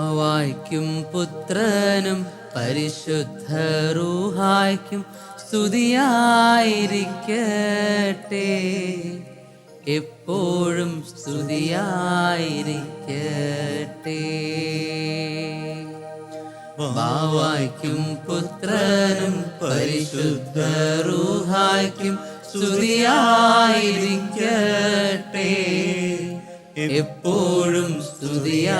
ബാവായ്ക്കും പുത്രനും പരിശുദ്ധ റൂഹായ്ക്കും സ്തുതിയായിരിക്കട്ടെ, എപ്പോഴും സ്തുതിയായിരിക്കട്ടെ. ബാവായ്ക്കും പുത്രനും പരിശുദ്ധ റൂഹായ്ക്കും സ്തുതിയായിരിക്കട്ടെ, എപ്പോഴും സ്തുതിയായിരിക്കട്ടെ.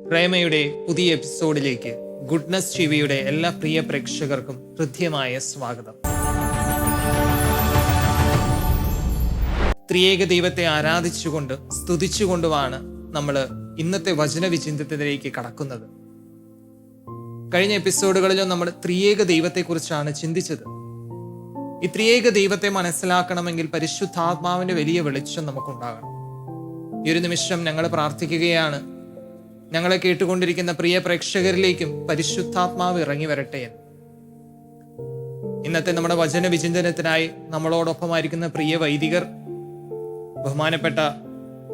പ്രേമയുടെ പുതിയ എപ്പിസോഡിലേക്ക് ഗുഡ്നസ് ടിവിയുടെ എല്ലാ പ്രിയ പ്രേക്ഷകർക്കും ഹൃദ്യമായ സ്വാഗതം. ത്രിയേക ദൈവത്തെ ആരാധിച്ചുകൊണ്ട് സ്തുതിച്ചുകൊണ്ടുമാണ് നമ്മൾ ഇന്നത്തെ വചന വിചിന്തനത്തിലേക്ക് കടക്കുന്നത്. കഴിഞ്ഞ എപ്പിസോഡുകളിലും നമ്മൾ ത്രിയേക ദൈവത്തെക്കുറിച്ചാണ് ചിന്തിച്ചത്. ഈ ത്രിയേക ദൈവത്തെ മനസ്സിലാക്കണമെങ്കിൽ പരിശുദ്ധാത്മാവിന്റെ വലിയ വെളിച്ചം നമുക്കുണ്ടാകണം. ഈ ഒരു നിമിഷം ഞങ്ങൾ പ്രാർത്ഥിക്കുകയാണ്, ഞങ്ങളെ കേട്ടുകൊണ്ടിരിക്കുന്ന പ്രിയ പ്രേക്ഷകരിലേക്കും പരിശുദ്ധാത്മാവ് ഇറങ്ങി വരട്ടെ എന്ന്. ഇന്നത്തെ നമ്മുടെ വചന വിചിന്തനത്തിനായി നമ്മളോടൊപ്പമായിരിക്കുന്ന പ്രിയ വൈദികർ, ബഹുമാനപ്പെട്ട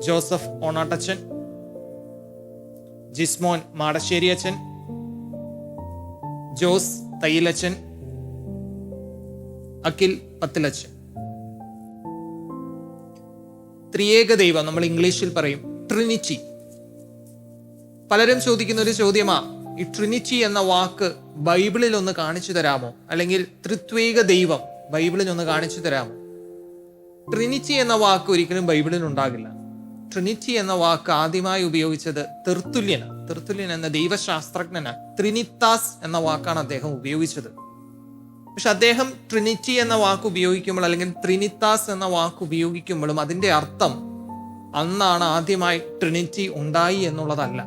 ജോസഫ് ഓണാട്ടച്ചൻ, ജിസ്മോൻ മാടശ്ശേരി അച്ഛൻ, ജോസ് തയ്യിലച്ചൻ, അഖിൽ പത്തിലച്ചൻ. ത്രിയേക ദൈവം നമ്മൾ ഇംഗ്ലീഷിൽ പറയും ട്രിനിറ്റി. പലരും ചോദിക്കുന്ന ഒരു ചോദ്യമാ, ഈ ട്രിനിറ്റി എന്ന വാക്ക് ബൈബിളിൽ ഒന്ന് കാണിച്ചു തരാമോ, അല്ലെങ്കിൽ ത്രിത്വേക ദൈവം ബൈബിളിൽ ഒന്ന് കാണിച്ചു തരാമോ? ട്രിനിറ്റി എന്ന വാക്ക് ഒരിക്കലും ബൈബിളിൽ ഉണ്ടാകില്ല. ട്രിനിറ്റി എന്ന വാക്ക് ആദ്യമായി ഉപയോഗിച്ചത് തെർത്തുല്യനാണ്. തെർത്തുല്യൻ എന്ന ദൈവശാസ്ത്രജ്ഞനാണ്. ട്രിനിത്താസ് എന്ന വാക്കാണ് അദ്ദേഹം ഉപയോഗിച്ചത്. പക്ഷെ അദ്ദേഹം ട്രിനിറ്റി എന്ന വാക്ക് ഉപയോഗിക്കുമ്പോൾ, അല്ലെങ്കിൽ ട്രിനിത്താസ് എന്ന വാക്ക് ഉപയോഗിക്കുമ്പോഴും അതിന്റെ അർത്ഥം അന്നാണ് ആദ്യമായി ട്രിനിറ്റി ഉണ്ടായി എന്നുള്ളതല്ല.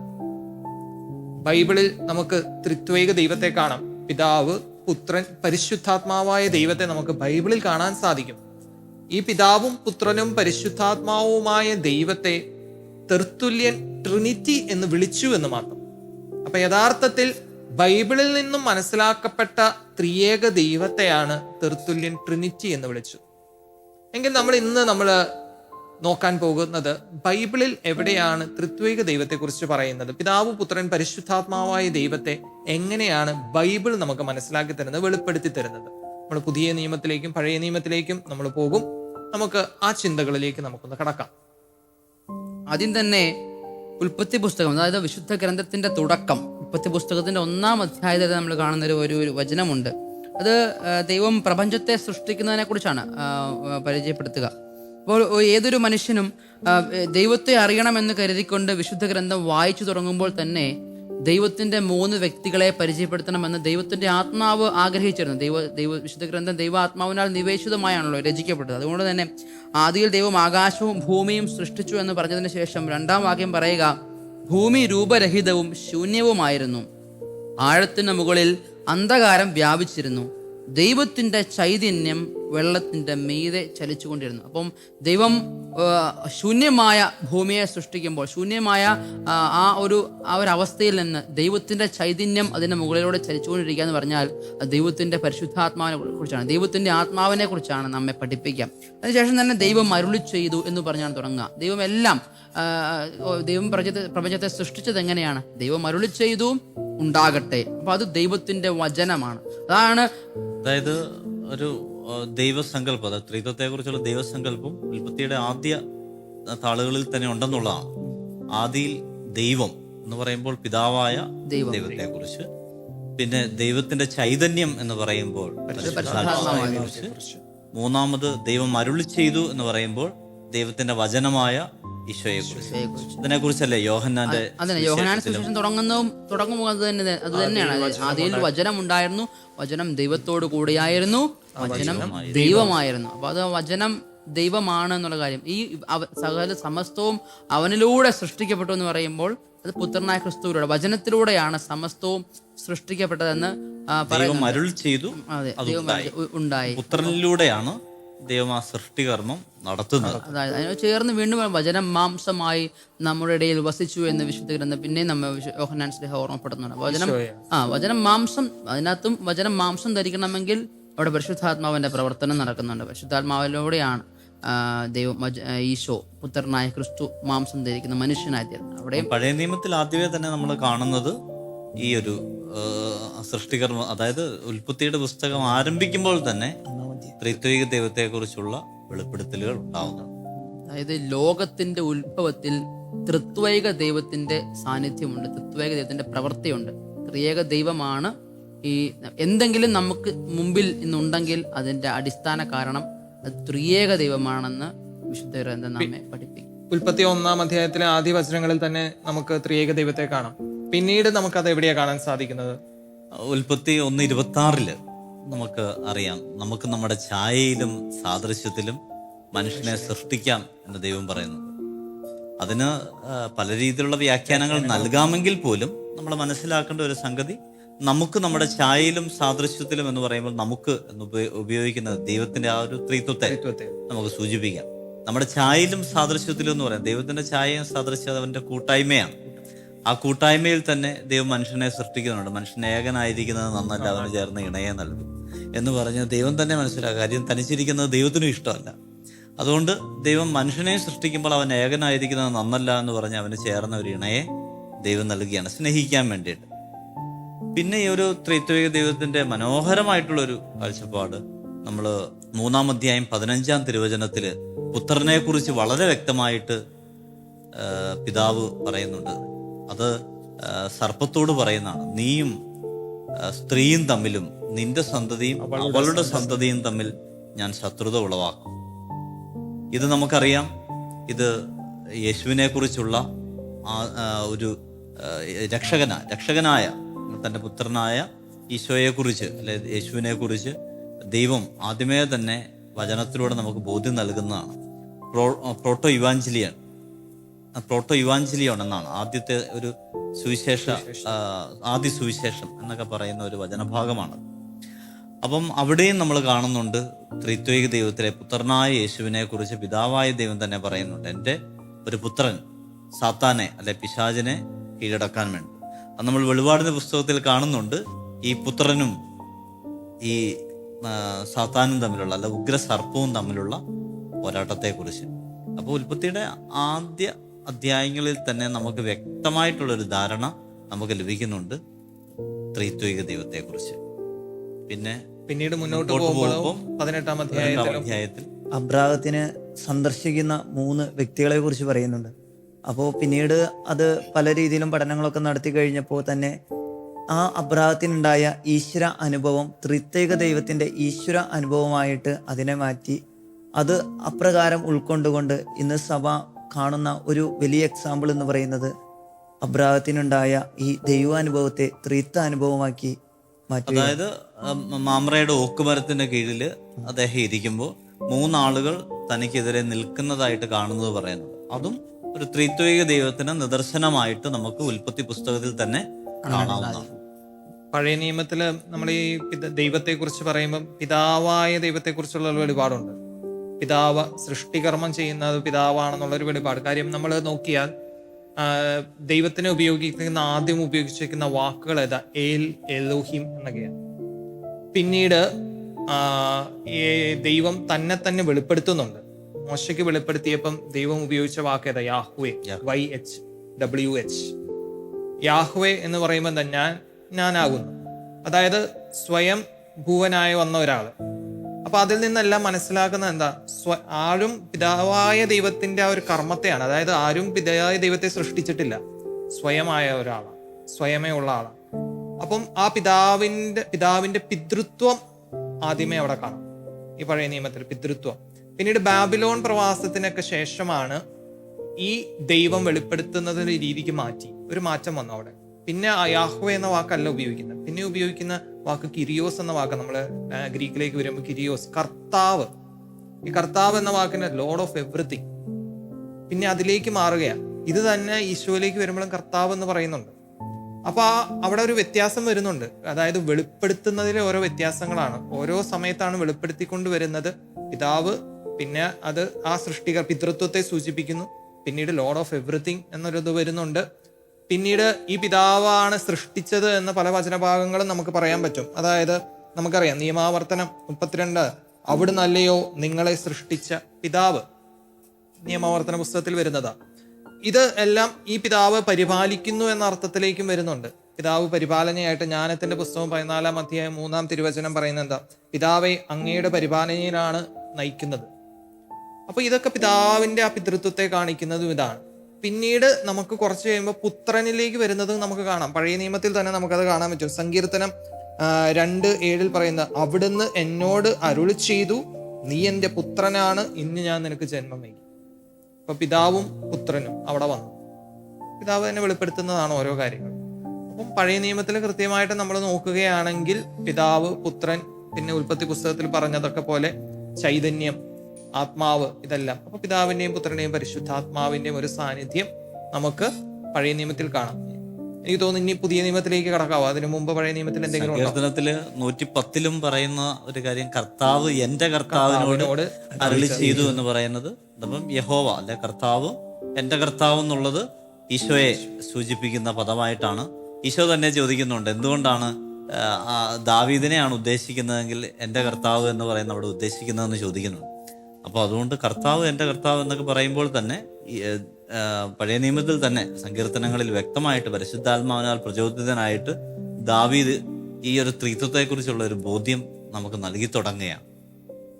ബൈബിളിൽ നമുക്ക് ത്രിത്വേക ദൈവത്തെ കാണാം. പിതാവ്, പുത്രൻ, പരിശുദ്ധാത്മാവായ ദൈവത്തെ നമുക്ക് ബൈബിളിൽ കാണാൻ സാധിക്കും. ഈ പിതാവും പുത്രനും പരിശുദ്ധാത്മാവുമായ ദൈവത്തെ തെർത്തുല്യൻ ട്രിനിറ്റി എന്ന് വിളിച്ചു എന്ന് മാത്രം. അപ്പൊ യഥാർത്ഥത്തിൽ ബൈബിളിൽ നിന്നും മനസ്സിലാക്കപ്പെട്ട ത്രിയേക ദൈവത്തെയാണ് തെർത്തുല്യൻ ട്രിനിറ്റി എന്ന് വിളിച്ചു. എങ്കിൽ നമ്മൾ നോക്കാൻ പോകുന്നത് ബൈബിളിൽ എവിടെയാണ് ത്രിത്വേക ദൈവത്തെക്കുറിച്ച് പറയുന്നത്, പിതാവ്, പുത്രൻ, പരിശുദ്ധാത്മാവായ ദൈവത്തെ എങ്ങനെയാണ് ബൈബിൾ നമുക്ക് മനസ്സിലാക്കി തരുന്നത്, വെളിപ്പെടുത്തി തരുന്നത്. നമ്മൾ പുതിയ നിയമത്തിലേക്കും പഴയ നിയമത്തിലേക്കും നമ്മൾ പോകും. നമുക്ക് ആ ചിന്തകളിലേക്ക് നമുക്കൊന്ന് കടക്കാം. ആദ്യം തന്നെ ഉൽപ്പത്തി പുസ്തകം, അതായത് വിശുദ്ധ ഗ്രന്ഥത്തിന്റെ തുടക്കം, ഉൽപ്പത്തി പുസ്തകത്തിന്റെ 1-ാം അധ്യായത്തിൽ നമ്മൾ കാണുന്ന ഒരു വചനമുണ്ട്. അത് ദൈവം പ്രപഞ്ചത്തെ സൃഷ്ടിക്കുന്നതിനെ കുറിച്ചാണ് പരിചയപ്പെടുത്തുക. അപ്പോൾ ഏതൊരു മനുഷ്യനും ദൈവത്തെ അറിയണമെന്ന് കരുതിക്കൊണ്ട് വിശുദ്ധ ഗ്രന്ഥം വായിച്ചു തുടങ്ങുമ്പോൾ തന്നെ ദൈവത്തിന്റെ 3 വ്യക്തികളെ പരിചയപ്പെടുത്തണമെന്ന് ദൈവത്തിന്റെ ആത്മാവ് ആഗ്രഹിച്ചിരുന്നു. വിശുദ്ധ ഗ്രന്ഥം ദൈവാത്മാവിനാൽ നിവേശിതമായാണല്ലോ രചിക്കപ്പെട്ടത്. അതുകൊണ്ട് തന്നെ ആദിയിൽ ദൈവം ആകാശവും ഭൂമിയും സൃഷ്ടിച്ചു എന്ന് പറഞ്ഞതിന് ശേഷം 2-ാം വാക്യം പറയുക, ഭൂമി രൂപരഹിതവും ശൂന്യവുമായിരുന്നു, ആഴത്തിന് മുകളിൽ അന്ധകാരം വ്യാപിച്ചിരുന്നു, ദൈവത്തിന്റെ ചൈതന്യം വെള്ളത്തിന്റെ മീതെ ചലിച്ചുകൊണ്ടിരുന്നു. അപ്പം ദൈവം ശൂന്യമായ ഭൂമിയെ സൃഷ്ടിക്കുമ്പോൾ, ശൂന്യമായ ആ ഒരു അവസ്ഥയിൽ നിന്ന് ദൈവത്തിന്റെ ചൈതന്യം അതിന്റെ മുകളിലൂടെ ചലിച്ചുകൊണ്ടിരിക്കുക എന്ന് പറഞ്ഞാൽ ദൈവത്തിന്റെ പരിശുദ്ധാത്മാവിനെ കുറിച്ചാണ്, ദൈവത്തിന്റെ ആത്മാവിനെ കുറിച്ചാണ് നമ്മെ പഠിപ്പിക്കുക. അതിനുശേഷം തന്നെ ദൈവം അരുളി ചെയ്തു എന്ന് പറഞ്ഞാണ് തുടങ്ങുക. ദൈവം പ്രപഞ്ചത്തെ സൃഷ്ടിച്ചത് എങ്ങനെയാണ്? ദൈവം അരുളി ചെയ്തു ഉണ്ടാകട്ടെ. അപ്പൊ അത് ദൈവത്തിന്റെ വചനമാണ്. അതായത് ഒരു ദൈവസങ്കല്പം, ത്രിത്വത്തെ കുറിച്ചുള്ള ദൈവസങ്കല്പം ഉൽപ്പത്തിയുടെ ആദ്യ താളുകളിൽ തന്നെ ഉണ്ടെന്നുള്ളതാണ്. ആദിയിൽ ദൈവം എന്ന് പറയുമ്പോൾ പിതാവായ ദൈവത്തെ കുറിച്ച്, പിന്നെ ദൈവത്തിന്റെ ചൈതന്യം എന്ന് പറയുമ്പോൾ കുറിച്ച്, മൂന്നാമത് ദൈവം അരുളി ചെയ്തു എന്ന് പറയുമ്പോൾ ദൈവത്തിന്റെ വചനമായ ഈശോയെ കുറിച്ച്. ഇതിനെ കുറിച്ചല്ലേ യോഹന്നാന്റെ സുവിശേഷം തുടങ്ങുമ്പോൾ അത് തന്നെയാണ്. ആദിയിൽ വചനം ഉണ്ടായിരുന്നു, വചനം ദൈവത്തോട് കൂടെയായിരുന്നു, വചനം ദൈവമായിരുന്നു. അപ്പൊ അത് വചനം ദൈവമാണ് എന്നുള്ള കാര്യം, ഈ സകല സമസ്തവും അവനിലൂടെ സൃഷ്ടിക്കപ്പെട്ടു എന്ന് പറയുമ്പോൾ അത് പുത്രനായ ക്രിസ്തുവിലൂടെ, വചനത്തിലൂടെയാണ് സമസ്തവും സൃഷ്ടിക്കപ്പെട്ടതെന്ന് ഉണ്ടായി. പുത്രനിലൂടെയാണ് ദൈവം ആ സൃഷ്ടികർമ്മം നടത്തുന്നത്. അതായത് അതിന് ചേർന്ന് വീണ്ടും വചനം മാംസമായി നമ്മുടെ ഇടയിൽ വസിച്ചു എന്ന് വിശുദ്ധ ഗ്രന്ഥം പിന്നെ നമ്മൾ യോഹന്നാൻ ശ്ലീഹ ഓർമ്മപ്പെടുന്നുണ്ട്. വചനം മാംസം, അതിനകത്തും വചനം മാംസം ധരിക്കണമെങ്കിൽ അവിടെ പരിശുദ്ധാത്മാവിന്റെ പ്രവർത്തനം നടക്കുന്നുണ്ട്. പരിശുദ്ധാത്മാവിലൂടെയാണ് ഈശോ പുത്രനായ ക്രിസ്തു മാംസം ധരിക്കുന്ന മനുഷ്യനായി തീർന്നു. അവിടെ പഴയ നിയമത്തിൽ ആദ്യമേ തന്നെ നമ്മൾ കാണുന്നത് ഈ ഒരു സൃഷ്ടികർമ്മ, അതായത് ഉൽപ്പത്തിയുടെ പുസ്തകം ആരംഭിക്കുമ്പോൾ തന്നെ ത്രിത്വിക ദൈവത്തെക്കുറിച്ചുള്ള വെളിപ്പെടുത്തലുകൾ ഉണ്ടാവുന്നതാണ്. അതായത് ലോകത്തിന്റെ ഉത്ഭവത്തിൽ ത്രിത്വൈക ദൈവത്തിന്റെ സാന്നിധ്യമുണ്ട്, ത്രിത്വൈക ദൈവത്തിന്റെ പ്രവൃത്തിയുണ്ട്. ത്രിയേക ദൈവമാണ് ഈ എന്തെങ്കിലും നമുക്ക് മുമ്പിൽ ഇന്നുണ്ടെങ്കിൽ അതിന്റെ അടിസ്ഥാന കാരണം അത് ത്രിയേക ദൈവമാണെന്ന് വിശുദ്ധ ഗ്രന്ഥം നമ്മെ പഠിപ്പിക്കും. ഉൽപ്പത്തി 1-ാം അധ്യായത്തിലെ ആദ്യ വചനങ്ങളിൽ തന്നെ നമുക്ക് ത്രിയേക ദൈവത്തെ കാണാം. പിന്നീട് നമുക്കത് എവിടെയാണ് കാണാൻ സാധിക്കുന്നത്? ഉൽപ്പത്തി 1:26 നമുക്ക് അറിയാം, നമുക്ക് നമ്മുടെ ഛായയിലും സാദൃശ്യത്തിലും മനുഷ്യനെ സൃഷ്ടിക്കാം എന്ന് ദൈവം പറയുന്നുണ്ട്. അതിന് പല രീതിയിലുള്ള വ്യാഖ്യാനങ്ങൾ നൽകാമെങ്കിൽ പോലും നമ്മൾ മനസ്സിലാക്കേണ്ട ഒരു സംഗതി, നമുക്ക് നമ്മുടെ ഛായയിലും സാദൃശ്യത്തിലും എന്ന് പറയുമ്പോൾ നമുക്ക് എന്ന് ഉപയോഗിക്കുന്നത് ദൈവത്തിന്റെ ആ ഒരു ത്രിത്വത്തെ നമുക്ക് സൂചിപ്പിക്കാം. നമ്മുടെ ഛായയിലും സാദൃശ്യത്തിലും എന്ന് പറയാം, ദൈവത്തിന്റെ ഛായയും സാദൃശ്യം അവന്റെ കൂട്ടായ്മയാണ്. ആ കൂട്ടായ്മയിൽ തന്നെ ദൈവം മനുഷ്യനെ സൃഷ്ടിക്കുന്നുണ്ട്. മനുഷ്യൻ ഏകനായിരിക്കുന്നത് നന്നല്ല, അവന് ചേർന്ന് ഇണയെ നൽകും എന്ന് പറഞ്ഞ് ദൈവം തന്നെ മനസ്സിലാക്കുക. കാര്യം തനിച്ചിരിക്കുന്നത് ദൈവത്തിനും ഇഷ്ടമല്ല. അതുകൊണ്ട് ദൈവം മനുഷ്യനെ സൃഷ്ടിക്കുമ്പോൾ അവൻ ഏകനായിരിക്കുന്നത് നന്നല്ല എന്ന് പറഞ്ഞ് അവന് ചേർന്ന ഒരു ഇണയെ ദൈവം നൽകുകയാണ്, സ്നേഹിക്കാൻ വേണ്ടിയിട്ട്. പിന്നെ ഈ ഒരു ത്രിത്വിക ദൈവത്തിന്റെ മനോഹരമായിട്ടുള്ളൊരു കാഴ്ചപ്പാട് നമ്മൾ 3-ാം അധ്യായം 15-ാം തിരുവചനത്തില് പുത്രനെ കുറിച്ച് വളരെ വ്യക്തമായിട്ട് പിതാവ് പറയുന്നുണ്ട്. അത് സർപ്പത്തോട് പറയുന്നതാണ്, നീയും സ്ത്രീയും തമ്മിലും നിന്റെ സന്തതിയും അവളുടെ സന്തതിയും തമ്മിൽ ഞാൻ ശത്രുത ഉളവാക്കും. ഇത് നമുക്കറിയാം, ഇത് യേശുവിനെ കുറിച്ചുള്ള ഒരു രക്ഷകനായ തൻ്റെ പുത്രനായ ഈശോയെ കുറിച്ച്, അല്ലെ യേശുവിനെ കുറിച്ച് ദൈവം ആദ്യമേ തന്നെ വചനത്തിലൂടെ നമുക്ക് ബോധ്യം നൽകുന്നതാണ്. പ്രോട്ടോ ഇവാഞ്ചലിയോൺ എന്നാണ് ആദ്യത്തെ ഒരു ആദ്യ സുവിശേഷം എന്നൊക്കെ പറയുന്ന ഒരു വചനഭാഗമാണ്. അപ്പം അവിടെയും നമ്മൾ കാണുന്നുണ്ട് ത്രിത്വിക ദൈവത്തിലെ പുത്രനായ യേശുവിനെ കുറിച്ച് പിതാവായ ദൈവം തന്നെ പറയുന്നുണ്ട്, എൻ്റെ ഒരു പുത്രൻ സാത്താനെ അല്ലെ പിശാചിനെ കീഴടക്കാൻ വേണ്ടി. അത് നമ്മൾ വെളിപാടിന്റെ പുസ്തകത്തിൽ കാണുന്നുണ്ട്, ഈ പുത്രനും ഈ സാത്താനും തമ്മിലുള്ള, അല്ല ഉഗ്രസർപ്പവും തമ്മിലുള്ള പോരാട്ടത്തെക്കുറിച്ച്. അപ്പോൾ ഉൽപ്പത്തിയുടെ ആദ്യ അധ്യായങ്ങളിൽ തന്നെ നമുക്ക് വ്യക്തമായിട്ടുള്ളൊരു ധാരണ നമുക്ക് ലഭിക്കുന്നുണ്ട് ത്രിത്വിക ദൈവത്തെക്കുറിച്ച്. പിന്നീട് മുന്നോട്ട് പോകുമ്പോൾ 18-ാം അധ്യായത്തിൽ അബ്രാഹത്തിനെ സന്ദർശിക്കുന്ന 3 വ്യക്തികളെ കുറിച്ച് പറയുന്നുണ്ട്. അപ്പോൾ പിന്നീട് അത് പല രീതിയിലും പഠനങ്ങളൊക്കെ നടത്തി കഴിഞ്ഞപ്പോൾ തന്നെ ആ അബ്രാഹത്തിനുണ്ടായ ഈശ്വര അനുഭവം ത്രിത്വിക ദൈവത്തിൻ്റെ ഈശ്വര അനുഭവമായിട്ട് അതിനെ മാറ്റി, അത് അപ്രകാരം ഉൾക്കൊണ്ടുകൊണ്ട് ഇന്ന് സഭ കാണുന്ന ഒരു വലിയ എക്സാമ്പിൾ എന്ന് പറയുന്നത് അബ്രാഹത്തിനുണ്ടായ ഈ ദൈവാനുഭവത്തെ ത്രിത്വ അനുഭവമാക്കി മാറ്റി. അതായത് മാമ്രയുടെ ഓക്കുമരത്തിന്റെ കീഴിൽ അദ്ദേഹം ഇരിക്കുമ്പോൾ 3 ആളുകൾ തനിക്കെതിരെ നിൽക്കുന്നതായിട്ട് കാണുന്നത് പറയുന്നത്, അതും ഒരു ത്രിത്വിക ദൈവത്തിന് നിദർശനമായിട്ട് നമുക്ക് ഉൽപ്പത്തി പുസ്തകത്തിൽ തന്നെ കാണാവുന്നതാണ്. പഴയ നിയമത്തില് നമ്മൾ ഈ ദൈവത്തെ കുറിച്ച് പറയുമ്പോൾ പിതാവായ ദൈവത്തെ കുറിച്ചുള്ള ഒരു വെളിപാടുണ്ട്. പിതാവ് സൃഷ്ടികർമ്മം ചെയ്യുന്നത് പിതാവാണെന്നുള്ളൊരു വെളിപാട്. കാര്യം നമ്മൾ നോക്കിയാൽ ദൈവത്തിനെ ആദ്യം ഉപയോഗിച്ചിരിക്കുന്ന വാക്കുകൾ ഏതാ? എലോഹിം എന്നൊക്കെയാണ്. പിന്നീട് ദൈവം തന്നെ വെളിപ്പെടുത്തുന്നുണ്ട്. മോശയ്ക്ക് വെളിപ്പെടുത്തിയപ്പം ദൈവം ഉപയോഗിച്ച വാക്ക് ഏതാ? Yahweh, YHWH. യാഹ്വേ എന്ന് പറയുമ്പോൾ തന്നെ ഞാനാകുന്നു, അതായത് സ്വയം ഭൂവനായി വന്ന ഒരാള്. അപ്പൊ അതിൽ നിന്നെല്ലാം മനസ്സിലാക്കുന്നത് എന്താ? ആരും പിതാവായ ദൈവത്തിന്റെ ആ ഒരു കർമ്മത്തെയാണ്. അതായത് ആരും പിതാവായ ദൈവത്തെ സൃഷ്ടിച്ചിട്ടില്ല, സ്വയമായ ഒരാളാണ്, സ്വയമേ ഉള്ള ആളാണ്. അപ്പം ആ പിതാവിന്റെ പിതൃത്വം ആദ്യമേ അവിടെ കാണാം ഈ പഴയ നിയമത്തിൽ, പിതൃത്വം. പിന്നീട് ബാബിലോൺ പ്രവാസത്തിനൊക്കെ ശേഷമാണ് ഈ ദൈവം വെളിപ്പെടുത്തുന്നതിന്റെ രീതിക്ക് ഒരു മാറ്റം വന്നു അവിടെ. പിന്നെ യാഹ്വേ എന്ന വാക്കല്ല ഉപയോഗിക്കുന്നത്, പിന്നെ ഉപയോഗിക്കുന്ന വാക്ക് കിരിയോസ് എന്ന വാക്ക്. നമ്മൾ ഗ്രീക്കിലേക്ക് വരുമ്പോൾ കിരിയോസ്, കർത്താവ്. ഈ കർത്താവ് എന്ന വാക്കിന് ലോർഡ് ഓഫ് എവറിത്തിങ്. പിന്നെ അതിലേക്ക് മാറുകയാണ്. ഇത് തന്നെ ഈശോയിലേക്ക് വരുമ്പോഴും കർത്താവ് എന്ന് പറയുന്നുണ്ട്. അപ്പൊ അവിടെ ഒരു വ്യത്യാസം വരുന്നുണ്ട്. അതായത് വെളിപ്പെടുത്തുന്നതിലെ ഓരോ വ്യത്യാസങ്ങളാണ്. ഓരോ സമയത്താണ് വെളിപ്പെടുത്തിക്കൊണ്ട് വരുന്നത് പിതാവ്. പിന്നെ അത് ആ പിതൃത്വത്തെ സൂചിപ്പിക്കുന്നു. പിന്നീട് ലോർഡ് ഓഫ് എവറിത്തിങ് എന്നൊരിത് വരുന്നുണ്ട്. പിന്നീട് ഈ പിതാവാണ് സൃഷ്ടിച്ചത് എന്ന പല വചനഭാഗങ്ങളും നമുക്ക് പറയാൻ പറ്റും. അതായത് നമുക്കറിയാം നിയമാവർത്തനം 32 അവിടുന്ന് അല്ലയോ നിങ്ങളെ സൃഷ്ടിച്ച പിതാവ്. നിയമാവർത്തന പുസ്തകത്തിൽ വരുന്നതാ. ഇത് എല്ലാം ഈ പിതാവ് പരിപാലിക്കുന്നു എന്ന അർത്ഥത്തിലേക്കും വരുന്നുണ്ട്. പിതാവ് പരിപാലനയായിട്ട് ജ്ഞാനത്തിന്റെ പുസ്തകം 14-ാം അധ്യായം 3-ാം തിരുവചനം പറയുന്നത് എന്താ? പിതാവെ അങ്ങയുടെ പരിപാലനയിലാണ് നയിക്കുന്നത്. അപ്പൊ ഇതൊക്കെ പിതാവിന്റെ ആ പിതൃത്വത്തെ കാണിക്കുന്നതും ഇതാണ്. പിന്നീട് നമുക്ക് കുറച്ച് കഴിയുമ്പോൾ പുത്രനിലേക്ക് വരുന്നത് നമുക്ക് കാണാം. പഴയ നിയമത്തിൽ തന്നെ നമുക്കത് കാണാൻ പറ്റും. സങ്കീർത്തനം 2:7 പറയുന്ന, അവിടുന്ന് എന്നോട് അരുളി ചെയ്തു, നീ എൻ്റെ പുത്രനാണ്, ഇന്ന് ഞാൻ നിനക്ക് ജന്മം നൽകി. അപ്പൊ പിതാവും പുത്രനും അവിടെ വന്നു. പിതാവ് തന്നെ വെളിപ്പെടുത്തുന്നതാണ് ഓരോ കാര്യങ്ങൾ. അപ്പം പഴയ നിയമത്തിൽ കൃത്യമായിട്ട് നമ്മൾ നോക്കുകയാണെങ്കിൽ പിതാവ്, പുത്രൻ, പിന്നെ ഉൽപ്പത്തി പുസ്തകത്തിൽ പറഞ്ഞതൊക്കെ പോലെ ചൈതന്യം, ആത്മാവ്, ഇതെല്ലാം. അപ്പൊ പിതാവിന്റെയും പുത്രന്റെയും പരിശുദ്ധാത്മാവിന്റെയും ഒരു സാന്നിധ്യം നമുക്ക് പഴയ നിയമത്തിൽ കാണാം. എനിക്ക് തോന്നുന്നു ഇനി പുതിയ നിയമത്തിലേക്ക് കടക്കാവോ? അതിനു മുമ്പ് പഴയ നിയമത്തിൽ എന്തെങ്കിലും ഉണ്ടോ? സങ്കീർത്തനത്തില് 110-ലും പറയുന്ന ഒരു കാര്യം, കർത്താവ് എന്റെ കർത്താവിനോട് അരുളി ചെയ്തു എന്ന് പറയുന്നത്. അപ്പം യഹോവ അല്ലെ കർത്താവ്, എന്റെ കർത്താവ് എന്നുള്ളത് ഈശോയെ സൂചിപ്പിക്കുന്ന പദമായിട്ടാണ്. ഈശോ തന്നെ ചോദിക്കുന്നുണ്ട്, എന്തുകൊണ്ടാണ് ദാവീദിനെയാണ് ഉദ്ദേശിക്കുന്നതെങ്കിൽ എന്റെ കർത്താവ് എന്ന് പറയുന്ന അവിടെ ഉദ്ദേശിക്കുന്നതെന്ന് ചോദിക്കുന്നുണ്ട്. അപ്പോൾ അതുകൊണ്ട് കർത്താവ്, എൻ്റെ കർത്താവ് എന്നൊക്കെ പറയുമ്പോൾ തന്നെ പഴയ നിയമത്തിൽ തന്നെ സങ്കീർത്തനങ്ങളിൽ വ്യക്തമായിട്ട് പരിശുദ്ധാത്മാവിനാൽ പ്രചോദിതനായിട്ട് ദാവീദ് ഈ ഒരു ത്രിത്വത്തെക്കുറിച്ചുള്ള ഒരു ബോധ്യം നമുക്ക് നൽകി തുടങ്ങുകയാണ്.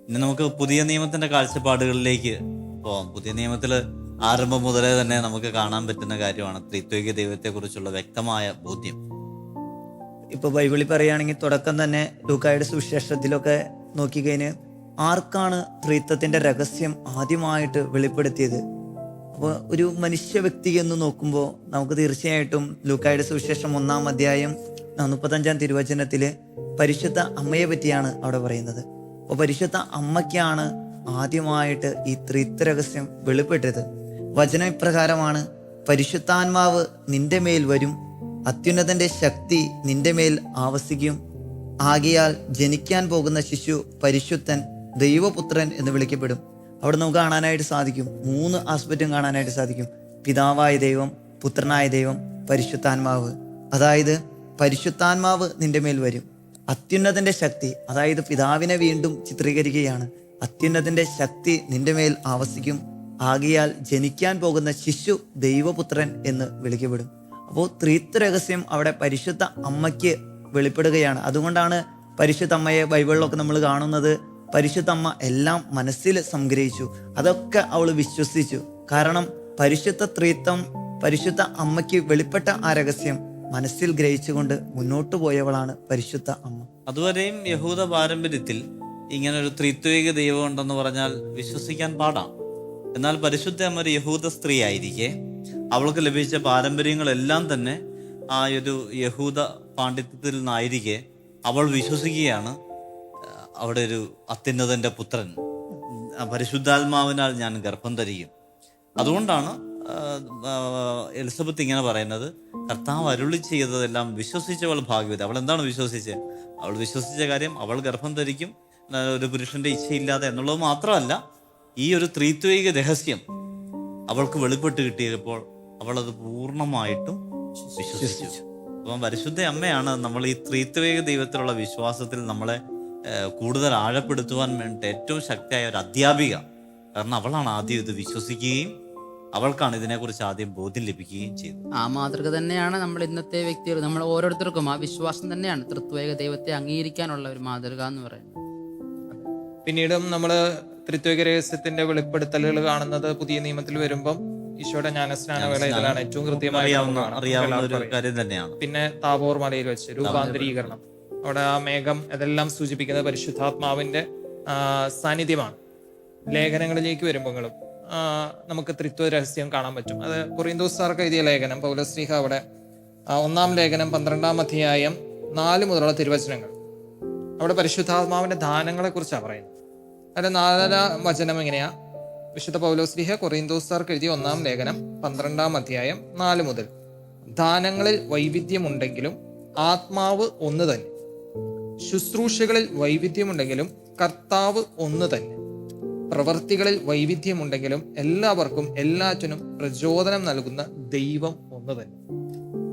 ഇനി നമുക്ക് പുതിയ നിയമത്തിന്റെ കാഴ്ചപ്പാടുകളിലേക്ക് പോവാം. പുതിയ നിയമത്തിൽ ആരംഭം മുതലേ തന്നെ നമുക്ക് കാണാൻ പറ്റുന്ന കാര്യമാണ് ത്രിത്വിക ദൈവത്തെക്കുറിച്ചുള്ള വ്യക്തമായ ബോധ്യം. ഇപ്പൊ ബൈബിളിൽ പറയുകയാണെങ്കിൽ തുടക്കം തന്നെ ലൂക്കായുടെ സുവിശേഷത്തിലൊക്കെ നോക്കിക്കഴിഞ്ഞ് ആർക്കാണ് ത്രിത്വത്തിന്റെ രഹസ്യം ആദ്യമായിട്ട് വെളിപ്പെടുത്തിയത്? അപ്പോൾ ഒരു മനുഷ്യ വ്യക്തി എന്ന് നോക്കുമ്പോൾ നമുക്ക് തീർച്ചയായിട്ടും ലൂക്കായുടെ സുവിശേഷം 1-ാം അധ്യായം 35-ാം തിരുവചനത്തില് പരിശുദ്ധ അമ്മയെ പറ്റിയാണ് അവിടെ പറയുന്നത്. അപ്പോൾ പരിശുദ്ധ അമ്മയ്ക്കാണ് ആദ്യമായിട്ട് ഈ ത്രിത്വ രഹസ്യം വെളിപ്പെട്ടത്. വചനം ഇപ്രകാരമാണ്, പരിശുദ്ധാത്മാവ് നിന്റെ മേൽ വരും, അത്യുന്നതന്റെ ശക്തി നിന്റെ മേൽ ആവസിക്കും, ആകയാൽ ജനിക്കാൻ പോകുന്ന ശിശു പരിശുദ്ധൻ, ദൈവപുത്രൻ എന്ന് വിളിക്കപ്പെടും. അവിടെ നമുക്ക് കാണാനായിട്ട് സാധിക്കും, 3 ആസ്പെക്റ്റും കാണാനായിട്ട് സാധിക്കും. പിതാവായ ദൈവം, പുത്രനായ ദൈവം, പരിശുദ്ധാത്മാവ്. അതായത് പരിശുദ്ധാത്മാവ് നിന്റെ മേൽ വരും, അത്യുന്നതന്റെ ശക്തി, അതായത് പിതാവിനെ വീണ്ടും ചിത്രീകരിക്കുകയാണ്. അത്യുന്നതന്റെ ശക്തി നിന്റെ മേൽ ആവസിക്കും, ആകയാൽ ജനിക്കാൻ പോകുന്ന ശിശു ദൈവപുത്രൻ എന്ന് വിളിക്കപ്പെടും. അപ്പോൾ ത്രിത്വ രഹസ്യം അവിടെ പരിശുദ്ധ അമ്മയ്ക്ക് വെളിപ്പെടുകയാണ്. അതുകൊണ്ടാണ് പരിശുദ്ധ അമ്മയെ ബൈബിളിലൊക്കെ നമ്മൾ കാണുന്നത്. പരിശുദ്ധ അമ്മ എല്ലാം മനസ്സിൽ സംഗ്രഹിച്ചു, അതൊക്കെ അവൾ വിശ്വസിച്ചു. കാരണം പരിശുദ്ധ ത്രിത്വം പരിശുദ്ധ അമ്മയ്ക്ക് വെളിപ്പെട്ട ആ രഹസ്യം മനസ്സിൽ ഗ്രഹിച്ചുകൊണ്ട് മുന്നോട്ട് പോയവളാണ് പരിശുദ്ധ അമ്മ. അതുവരെയും യഹൂദ പാരമ്പര്യത്തിൽ ഇങ്ങനെ ഒരു ത്രിത്വിക ദൈവം ഉണ്ടെന്ന് പറഞ്ഞാൽ വിശ്വസിക്കാൻ പാടാം. എന്നാൽ പരിശുദ്ധ അമ്മ ഒരു യഹൂദ സ്ത്രീ ആയിരിക്കെ അവൾക്ക് ലഭിച്ച പാരമ്പര്യങ്ങളെല്ലാം തന്നെ ആ ഒരു യഹൂദ പാണ്ഡിത്യത്തിൽ നിന്നായിരിക്കെ അവൾ വിശ്വസിക്കുകയാണ്, അവിടെ ഒരു അത്യുന്നതന്റെ പുത്രൻ, പരിശുദ്ധാത്മാവിനാൽ ഞാൻ ഗർഭം ധരിക്കും. അതുകൊണ്ടാണ് എലിസബത്ത് ഇങ്ങനെ പറയുന്നത്, കർത്താവ് അരുളി ചെയ്തതെല്ലാം വിശ്വസിച്ചവൾ ഭാഗ്യവതി. അവൾ എന്താണ് വിശ്വസിച്ചത്? അവൾ വിശ്വസിച്ച കാര്യം അവൾ ഗർഭം ധരിക്കും, ഒരു പുരുഷന്റെ ഇച്ഛയില്ലാതെ എന്നുള്ളത് മാത്രമല്ല, ഈ ഒരു ത്രിത്വിക രഹസ്യം അവൾക്ക് വെളിപ്പെട്ട് കിട്ടിയപ്പോൾ അവൾ അത് പൂർണ്ണമായിട്ടും വിശ്വസിച്ചു. അപ്പം പരിശുദ്ധ അമ്മയാണ് നമ്മൾ ഈ ത്രിത്വിക ദൈവത്തിലുള്ള വിശ്വാസത്തിൽ നമ്മളെ കൂടുതൽ ആഴപ്പെടുത്തുവാൻ വേണ്ടി ഏറ്റവും ശക്തിയായ ഒരു അധ്യാപിക. കാരണം അവളാണ് ആദ്യം ഇത് വിശ്വസിക്കുകയും അവൾക്കാണ് ഇതിനെക്കുറിച്ച് ആദ്യം ബോധ്യം ലഭിക്കുകയും ചെയ്തത്. ആ മാതൃക തന്നെയാണ് നമ്മൾ ഇന്നത്തെ വ്യക്തികൾ, നമ്മൾ ഓരോരുത്തർക്കും ആ വിശ്വാസം തന്നെയാണ് ത്രിത്വേക ദൈവത്തെ അംഗീകരിക്കാനുള്ള ഒരു മാതൃക എന്ന് പറയുന്നത്. പിന്നീടും നമ്മൾ ത്രിത്വിക രഹസ്യത്തിന്റെ വെളിപ്പെടുത്തലുകൾ കാണുന്നത് പുതിയ നിയമത്തിൽ വരുമ്പം ഈശോയുടെ ജ്ഞാനസ്നാന വേളയിലാണ് ഏറ്റവും കൃത്യമായി അറിയാവുന്ന ഒരു കാര്യം തന്നെയാണ്. പിന്നെ താബോർ മലയിൽ വെച്ച് രൂപാന്തരീകരണം, അവിടെ ആ മേഘം അതെല്ലാം സൂചിപ്പിക്കുന്നത് പരിശുദ്ധാത്മാവിന്റെ സാന്നിധ്യമാണ്. ലേഖനങ്ങളിലേക്ക് വരുമ്പോഴും നമുക്ക് ത്രിത്വ രഹസ്യം കാണാൻ പറ്റും. അത് കൊറിന്തോസ്യർക്ക് എഴുതിയ ലേഖനം, പൗലോസ്ലീഹ അവിടെ 1-ാം ലേഖനം 12-ാം അധ്യായം 4 മുതലുള്ള തിരുവചനങ്ങൾ, അവിടെ പരിശുദ്ധാത്മാവിന്റെ ദാനങ്ങളെ കുറിച്ചാണ് പറയുന്നത്. അതിന്റെ 4-ാം വചനം എങ്ങനെയാ? വിശുദ്ധ പൗലോസ്ലീഹ കൊറിന്തോസ്യർക്ക് എഴുതിയ 1-ാം ലേഖനം 12-ാം അധ്യായം 4 മുതൽ, ദാനങ്ങളിൽ വൈവിധ്യമുണ്ടെങ്കിലും ആത്മാവ് ഒന്ന് തന്നെ, ശുശ്രൂഷകളിൽ വൈവിധ്യമുണ്ടെങ്കിലും കർത്താവ് ഒന്ന് തന്നെ, പ്രവൃത്തികളിൽ വൈവിധ്യമുണ്ടെങ്കിലും എല്ലാവർക്കും എല്ലാറ്റിനും പ്രചോദനം നൽകുന്ന ദൈവം ഒന്ന് തന്നെ.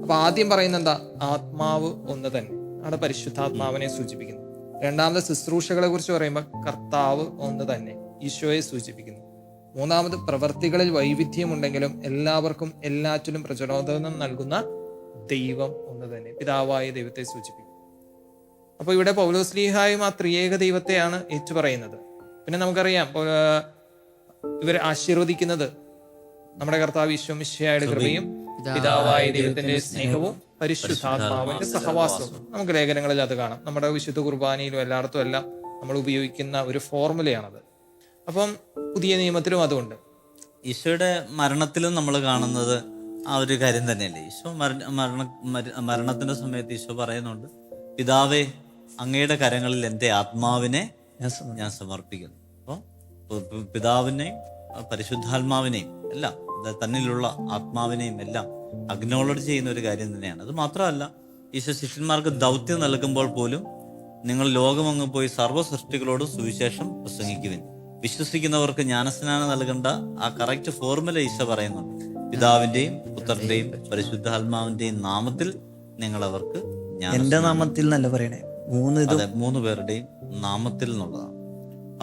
അപ്പൊ ആദ്യം പറയുന്നത് എന്താ? ആത്മാവ് ഒന്ന് തന്നെ ആണ് പരിശുദ്ധാത്മാവിനെ സൂചിപ്പിക്കുന്നത്. രണ്ടാമത് ശുശ്രൂഷകളെ കുറിച്ച് പറയുമ്പോൾ കർത്താവ് ഒന്ന് തന്നെ, ഈശോയെ സൂചിപ്പിക്കുന്നു. മൂന്നാമത് പ്രവർത്തികളിൽ വൈവിധ്യമുണ്ടെങ്കിലും എല്ലാവർക്കും എല്ലാറ്റിലും പ്രചോദനം നൽകുന്ന ദൈവം ഒന്ന് തന്നെ, പിതാവായ ദൈവത്തെ സൂചിപ്പിക്കുന്നു. അപ്പൊ ഇവിടെ പൗലോസ്ലീഹായും ആ ത്രിയേക ദൈവത്തെയാണ് ഏറ്റുപറയുന്നത്. പിന്നെ നമുക്കറിയാം ഇവർ ആശീർവദിക്കുന്നത് നമ്മുടെ കർത്താവ് ഈശോ മിശിഹായുടെ കൃപയും പിതാവായ ദൈവത്തിന്റെ സ്നേഹവും പരിശുദ്ധാത്മാവിന്റെ സഹവാസവും. നമുക്ക് ലേഖനങ്ങളിൽ അത് കാണാം. നമ്മുടെ വിശുദ്ധ കുർബാനയിലും എല്ലായിടത്തും എല്ലാം നമ്മൾ ഉപയോഗിക്കുന്ന ഒരു ഫോർമുലയാണത്. അപ്പം പുതിയ നിയമത്തിലും അതുണ്ട്. ഈശോയുടെ മരണത്തിലും നമ്മൾ കാണുന്നത് ആ ഒരു കാര്യം തന്നെയല്ലേ. ഈശോ മരണത്തിന്റെ സമയത്ത് ഈശോ പറയുന്നുണ്ട്, പിതാവേ അങ്ങയുടെ കരങ്ങളിൽ എൻ്റെ ആത്മാവിനെ ഞാൻ സമർപ്പിക്കുന്നു. അപ്പോൾ പിതാവിനെയും പരിശുദ്ധാത്മാവിനെയും എല്ലാം, തന്നിലുള്ള ആത്മാവിനെയും എല്ലാം അഗ്നോളജ് ചെയ്യുന്ന ഒരു കാര്യം തന്നെയാണ്. അത് മാത്രമല്ല, ഈശോ ശിഷ്യന്മാർക്ക് ദൗത്യം നൽകുമ്പോൾ പോലും നിങ്ങൾ ലോകമങ്ങ് പോയി സർവ്വ സൃഷ്ടികളോട് സുവിശേഷം പ്രസംഗിക്കുവിൻ, വിശ്വസിക്കുന്നവർക്ക് ജ്ഞാനസ്നാനം നൽകേണ്ട ആ കറക്റ്റ് ഫോർമുല ഈശോ പറയുന്നുണ്ട്. പിതാവിന്റെയും പുത്രന്റെയും പരിശുദ്ധാത്മാവിന്റെയും നാമത്തിൽ നിങ്ങൾ അവർക്ക് എന്റെ നാമത്തിൽ എന്നല്ല പറയണേ, മൂന്ന് പേരുടെയും നാമത്തിൽ എന്നുള്ളതാണ്.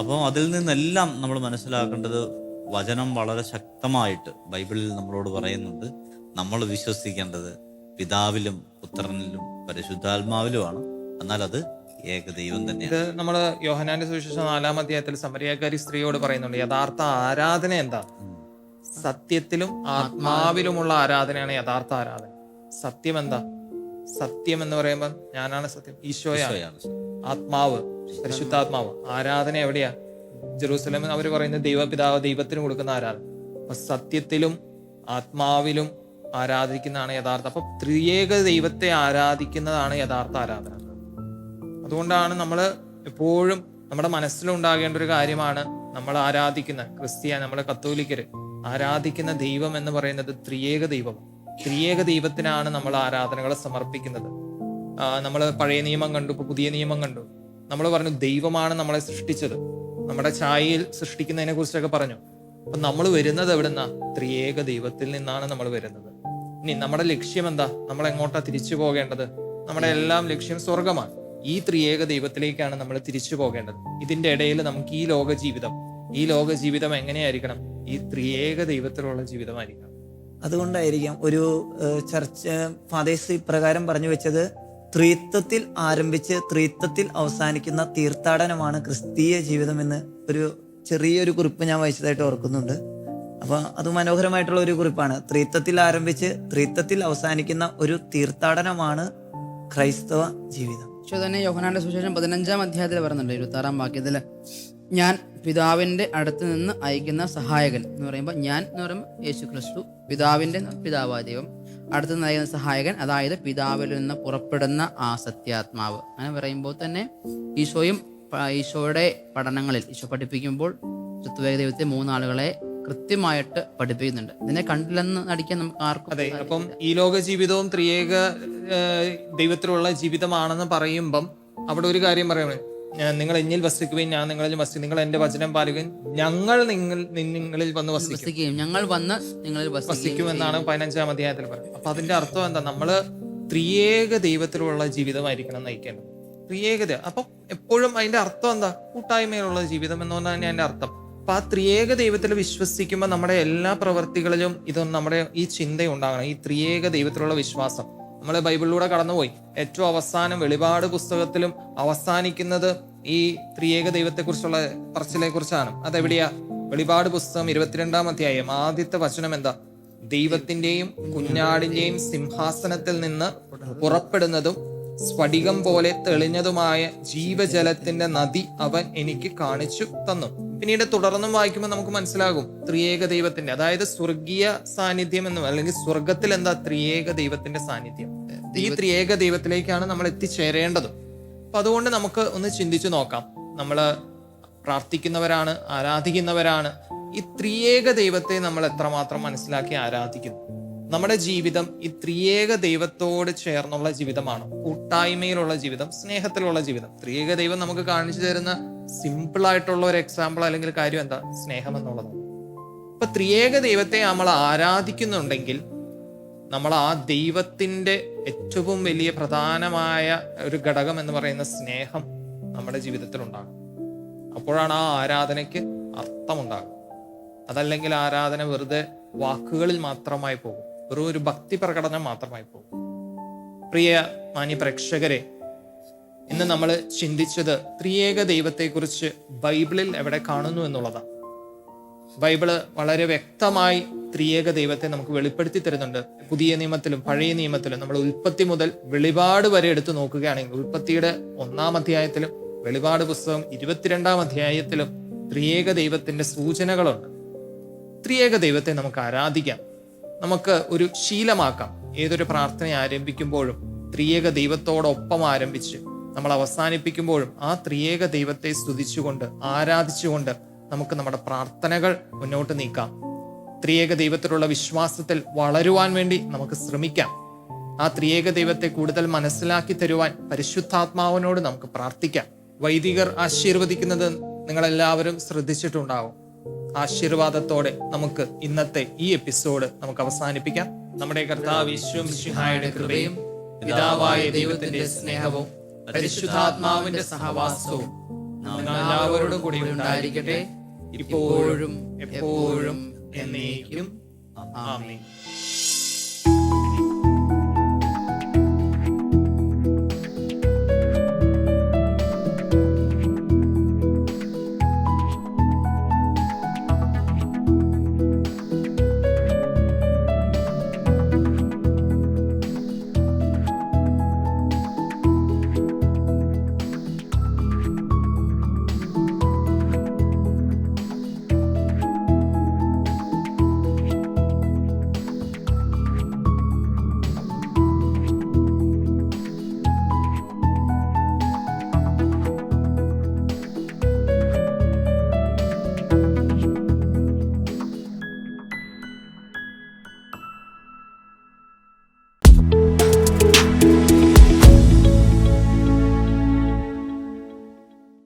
അപ്പോൾ അതിൽ നിന്നെല്ലാം നമ്മൾ മനസ്സിലാക്കേണ്ടത്, വചനം വളരെ ശക്തമായിട്ട് ബൈബിളിൽ നമ്മളോട് പറയുന്നുണ്ട്, നമ്മൾ വിശ്വസിക്കേണ്ടത് പിതാവിലും പുത്രനിലും പരിശുദ്ധാത്മാവിലുമാണ്. എന്നാൽ അത് ഏകദൈവം തന്നെയാണ്. ഇത് നമ്മൾ യോഹന്നാന്റെ സുവിശേഷം 4-ാം അധ്യായത്തിൽ സമരിയാക്കാരി സ്ത്രീയോട് പറയുന്നുണ്ട്, യഥാർത്ഥ ആരാധന എന്താ? സത്യത്തിലും ആത്മാവിലുമുള്ള ആരാധനയാണ് യഥാർത്ഥ ആരാധന. സത്യം എന്താ? സത്യം എന്ന് പറയുമ്പോൾ ഞാനാണ് സത്യം, ഈശോയാണ്. ആത്മാവ്, പരിശുദ്ധാത്മാവ്. ആരാധന എവിടെയാ? ജെറൂസലേമിൽ അവർ പറയുന്നത് ദൈവപിതാവ് ദൈവത്തിന് കൊടുക്കുന്ന ആരാധന. അപ്പൊ സത്യത്തിലും ആത്മാവിലും ആരാധിക്കുന്നതാണ് യഥാർത്ഥ. അപ്പൊ ത്രിയേക ദൈവത്തെ ആരാധിക്കുന്നതാണ് യഥാർത്ഥ ആരാധന. അതുകൊണ്ടാണ് നമ്മൾ എപ്പോഴും നമ്മുടെ മനസ്സിലുണ്ടാകേണ്ട ഒരു കാര്യമാണ്, നമ്മൾ ആരാധിക്കുന്ന നമ്മൾ കത്തോലിക്കര് ആരാധിക്കുന്ന ദൈവം എന്ന് പറയുന്നത് ത്രിയേക ദൈവം. ത്രിയേക ദൈവത്തിനാണ് നമ്മൾ ആരാധനകളെ സമർപ്പിക്കുന്നത്. നമ്മൾ പഴയ നിയമം കണ്ടു, ഇപ്പൊ പുതിയ നിയമം കണ്ടു. നമ്മൾ പറഞ്ഞു ദൈവമാണ് നമ്മളെ സൃഷ്ടിച്ചത്, നമ്മുടെ ഛായയിൽ സൃഷ്ടിക്കുന്നതിനെ കുറിച്ചൊക്കെ പറഞ്ഞു. അപ്പൊ നമ്മൾ വരുന്നത് എവിടുന്നാ? ത്രിയേക ദൈവത്തിൽ നിന്നാണ് നമ്മൾ വരുന്നത്. ഇനി നമ്മുടെ ലക്ഷ്യം എന്താ? നമ്മൾ എങ്ങോട്ടാ തിരിച്ചു പോകേണ്ടത്? നമ്മുടെ എല്ലാം ലക്ഷ്യം സ്വർഗമാണ്. ഈ ത്രിയേക ദൈവത്തിലേക്കാണ് നമ്മൾ തിരിച്ചു പോകേണ്ടത്. ഇതിന്റെ ഇടയിൽ നമുക്ക് ഈ ലോക ജീവിതം എങ്ങനെയായിരിക്കണം? ഈ ത്രിയേക ദൈവത്തിലുള്ള ജീവിതമായിരിക്കണം. അതുകൊണ്ടായിരിക്കാം ഒരു ചർച്ച ഫാദേഴ്സ് ഇപ്രകാരം പറഞ്ഞു വെച്ചത്, ത്രിത്വത്തിൽ ആരംഭിച്ച് ത്രിത്വത്തിൽ അവസാനിക്കുന്ന തീർത്ഥാടനമാണ് ക്രിസ്തീയ ജീവിതം എന്ന് ഒരു ചെറിയൊരു കുറിപ്പ് ഞാൻ വായിച്ചതായിട്ട് ഓർക്കുന്നുണ്ട്. അപ്പൊ അത് മനോഹരമായിട്ടുള്ള ഒരു കുറിപ്പാണ്. ത്രിത്വത്തിൽ ആരംഭിച്ച് ത്രിത്വത്തിൽ അവസാനിക്കുന്ന ഒരു തീർത്ഥാടനമാണ് ക്രൈസ്തവ ജീവിതം. പക്ഷെ തന്നെ യോഹന്നാന്റെ സുവിശേഷം 15-ാം അധ്യായത്തിൽ പറയുന്നുണ്ട്, 26-ാം വാക്യത്തില്, ഞാൻ പിതാവിന്റെ അടുത്ത് നിന്ന് അയക്കുന്ന സഹായകൻ എന്ന് പറയുമ്പോൾ, ഞാൻ എന്ന് പറയുമ്പോൾ യേശു ക്രിസ്തു, പിതാവിന്റെ പിതാവായ ദൈവം, അടുത്ത് നിന്ന് അയക്കുന്ന സഹായകൻ, അതായത് പിതാവിൽ നിന്ന് പുറപ്പെടുന്ന ആ സത്യാത്മാവ്. അങ്ങനെ പറയുമ്പോൾ തന്നെ ഈശോയുടെ പഠനങ്ങളിൽ ഈശോ പഠിപ്പിക്കുമ്പോൾ ത്രിത്വൈക ദൈവത്തെ മൂന്നാളുകളെ കൃത്യമായിട്ട് പഠിപ്പിക്കുന്നുണ്ട്. ഇതിനെ കണ്ടില്ലെന്ന് നടിക്കാൻ നമുക്ക് ആർക്കും. അതെ. അപ്പം ഈ ലോക ജീവിതവും ത്രിയേക ദൈവത്തിലുള്ള ജീവിതമാണെന്ന് പറയുമ്പം അവിടെ ഒരു കാര്യം പറയുന്നത്, നിങ്ങൾ എന്നിൽ വസിക്കുകയും ഞാൻ നിങ്ങളിൽ വസിക്കും, നിങ്ങൾ എന്റെ വചനം പാലിക്കുകയും ഞങ്ങൾ നിങ്ങളിൽ വന്ന് വസിക്കും, ഞങ്ങൾ വന്ന് നിങ്ങളിൽ വസിക്കും എന്നാണ് 15-ാം അധ്യായത്തിൽ പറയുന്നത്. അപ്പൊ അതിന്റെ അർത്ഥം എന്താ? നമ്മള് ത്രിയേക ദൈവത്തിലുള്ള ജീവിതമായിരിക്കണം നയിക്കേണ്ടത്. ത്രിയേകത. അപ്പൊ എപ്പോഴും അതിന്റെ അർത്ഥം എന്താ? കൂട്ടായ്മയിലുള്ള ജീവിതം എന്ന് പറഞ്ഞാൽ തന്നെ അതിന്റെ അർത്ഥം. അപ്പൊ ആ ത്രിയേക ദൈവത്തിൽ വിശ്വസിക്കുമ്പോൾ നമ്മുടെ എല്ലാ പ്രവൃത്തികളിലും ഇതൊന്നും നമ്മുടെ ഈ ചിന്ത ഉണ്ടാകണം, ഈ ത്രിയേക ദൈവത്തിലുള്ള വിശ്വാസം. നമ്മൾ ബൈബിളിലൂടെ കടന്നുപോയി. ഏറ്റവും അവസാനം വെളിപാട് പുസ്തകത്തിലും അവസാനിക്കുന്നത് ഈ ത്രിയേക ദൈവത്തെക്കുറിച്ചുള്ള പറച്ചിലെ കുറിച്ചാണ്. അതെവിടെയാ? വെളിപാട് പുസ്തകം 22-ാം അധ്യായം ആദ്യത്തെ വചനം എന്താ? ദൈവത്തിന്റെയും കുഞ്ഞാടിന്റെയും സിംഹാസനത്തിൽ നിന്ന് പുറപ്പെടുന്നതും സ്ഫടികം പോലെ തെളിഞ്ഞതുമായ ജീവജലത്തിന്റെ നദി അവൻ എനിക്ക് കാണിച്ചു തന്നു. പിന്നീട് തുടർന്നും വായിക്കുമ്പോൾ നമുക്ക് മനസ്സിലാകും ത്രിയേക ദൈവത്തിന്റെ, അതായത് സ്വർഗീയ സാന്നിധ്യം എന്നും, അല്ലെങ്കിൽ സ്വർഗത്തിൽ എന്താ? ത്രിയേക ദൈവത്തിന്റെ സാന്നിധ്യം. ഈ ത്രിയേക ദൈവത്തിലേക്കാണ് നമ്മൾ എത്തിച്ചേരേണ്ടത്. അപ്പൊ അതുകൊണ്ട് നമുക്ക് ഒന്ന് ചിന്തിച്ചു നോക്കാം. നമ്മള് പ്രാർത്ഥിക്കുന്നവരാണ്, ആരാധിക്കുന്നവരാണ്. ഈ ത്രിയേക ദൈവത്തെ നമ്മൾ എത്രമാത്രം മനസ്സിലാക്കി ആരാധിക്കുന്നു? നമ്മുടെ ജീവിതം ഈ ത്രിയേക ദൈവത്തോട് ചേർന്നുള്ള ജീവിതമാണ്, കൂട്ടായ്മയിലുള്ള ജീവിതം, സ്നേഹത്തിലുള്ള ജീവിതം. ത്രിയേക ദൈവം നമുക്ക് കാണിച്ചു തരുന്ന സിമ്പിൾ ആയിട്ടുള്ള ഒരു എക്സാമ്പിൾ അല്ലെങ്കിൽ കാര്യം എന്താ? സ്നേഹം എന്നുള്ളതാണ്. അപ്പൊ ത്രിയേക ദൈവത്തെ നമ്മൾ ആരാധിക്കുന്നുണ്ടെങ്കിൽ നമ്മൾ ആ ദൈവത്തിന്റെ ഏറ്റവും വലിയ പ്രധാനമായ ഒരു ഘടകം എന്ന് പറയുന്ന സ്നേഹം നമ്മുടെ ജീവിതത്തിൽ ഉണ്ടാകും. അപ്പോഴാണ് ആ ആരാധനയ്ക്ക് അർത്ഥമുണ്ടാകും. അതല്ലെങ്കിൽ ആരാധന വെറുതെ വാക്കുകളിൽ മാത്രമായി പോകും, വെറും ഒരു ഭക്തി പ്രകടനം മാത്രമായി പോകും. പ്രിയ മാന്യ പ്രേക്ഷകരെ, ഇന്ന് നമ്മൾ ചിന്തിച്ചത് ത്രിയേക ദൈവത്തെക്കുറിച്ച് ബൈബിളിൽ എവിടെ കാണുന്നു എന്നുള്ളതാണ്. ബൈബിള് വളരെ വ്യക്തമായി ത്രിയേക ദൈവത്തെ നമുക്ക് വെളിപ്പെടുത്തി തരുന്നുണ്ട്. പുതിയ നിയമത്തിലും പഴയ നിയമത്തിലും നമ്മൾ ഉൽപ്പത്തി മുതൽ വെളിപാട് വരെ എടുത്തു നോക്കുകയാണെങ്കിൽ, ഉൽപ്പത്തിയുടെ 1-ാം അധ്യായത്തിലും വെളിപാട് പുസ്തകം 22-ാം അധ്യായത്തിലും ത്രിയേക ദൈവത്തിന്റെ സൂചനകളുണ്ട്. ത്രിയേക ദൈവത്തെ നമുക്ക് ആരാധിക്കാം, നമുക്ക് ഒരു ശീലമാക്കാം. ഏതൊരു പ്രാർത്ഥന ആരംഭിക്കുമ്പോഴും ത്രിയേക ദൈവത്തോടൊപ്പം ആരംഭിച്ച് നമ്മൾ അവസാനിപ്പിക്കുമ്പോഴും ആ ത്രിയേക ദൈവത്തെ സ്തുതിച്ചുകൊണ്ട് ആരാധിച്ചുകൊണ്ട് നമുക്ക് നമ്മുടെ പ്രാർത്ഥനകൾ മുന്നോട്ട് നീക്കാം. ത്രിയേക ദൈവത്തിലുള്ള വിശ്വാസത്തിൽ വളരുവാൻ വേണ്ടി നമുക്ക് ശ്രമിക്കാം. ആ ത്രിയേക ദൈവത്തെ കൂടുതൽ മനസ്സിലാക്കി തരുവാൻ പരിശുദ്ധാത്മാവിനോട് നമുക്ക് പ്രാർത്ഥിക്കാം. വൈദികർ ആശീർവദിക്കുന്നത് നിങ്ങളെല്ലാവരും ശ്രദ്ധിച്ചിട്ടുണ്ടാവും. ആശീർവാദത്തോടെ നമുക്ക് ഇന്നത്തെ ഈ എപ്പിസോഡ് നമുക്ക് അവസാനിപ്പിക്കാം. നമ്മുടെ കർത്താവ് യേശു മിശിഹായുടെ കൃപയും പിതാവായ ദൈവത്തിന്റെ സ്നേഹവും പരിശുദ്ധാത്മാവിന്റെ സഹവാസവും എല്ലാവരോടും കൂടി ഉണ്ടായിരിക്കട്ടെ, ഇപ്പോഴും എപ്പോഴും എന്നേക്കും. ആമേൻ.